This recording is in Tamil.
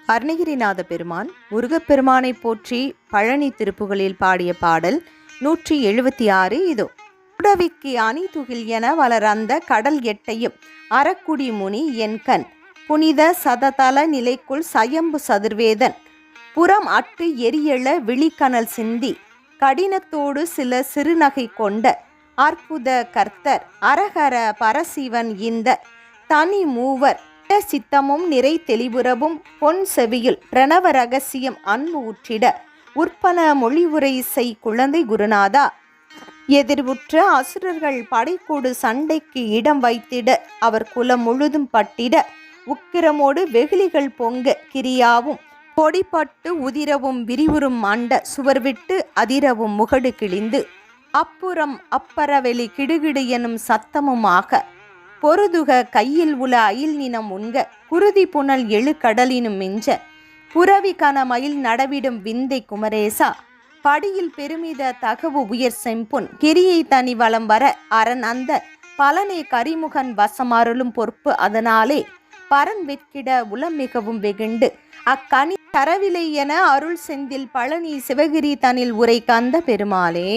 அருணகிரிநாத பெருமான் முருகப்பெருமானை போற்றி பழனி திருப்புகளில் பாடிய பாடல் 176 இதோ. உடவிக்கு அணிதுகில் என வளரந்த கடல் எட்டையும் அறக்குடி முனி என்கண் புனித சததல நிலைக்குள் சயம்பு சதுர்வேதன் புறம் அட்டு எரியெழ விழிக்கணல் சிந்தி கடினத்தோடு சில சிறுநகை கொண்ட அற்புத கர்த்தர் அரகர பரசிவன் இந்த தனி மூவர் சித்தமும் நிறை தெளிவுறவும் பொன் செவியில் பிரணவ ரகசியம் அன்பு ஊற்றிட உற்பன மொழிவுரை செய் குழந்தை குருநாதா. எதிர்வுற்ற அசுரர்கள் படைக்கோடு சண்டைக்கு இடம் வைத்திட அவர் குலம் முழுதும் பட்டிட உக்கிரமோடு வெகுளிகள் பொங்க கிரியாவும் பொடிப்பட்டு உதிரவும் விரிவுறும் அண்ட சுவர்விட்டு அதிரவும் முகடு கிழிந்து அப்புறம் அப்பறவெளி கிடுகிடு எனும் சத்தமுமாக பொருதுக கையில் உல அயில் நினம் உண்க குருதி புனல் எழு கடலினும் மிஞ்ச புறவி கனமயில் நடவிடும் விந்தை குமரேசா படியில் பெருமித தகவு உயர் செம்பொன் கிரியை தனி வளம் வர அரண் அந்த பலனை கரிமுகன் வசமருளும் பொறுப்பு அதனாலே பரன் வெட்கிட உளம் மிகவும் வெகுண்டு அக்கனி தரவில்லை என அருள் செந்தில் பழனி சிவகிரி தனில் உரை கந்த பெருமாளே.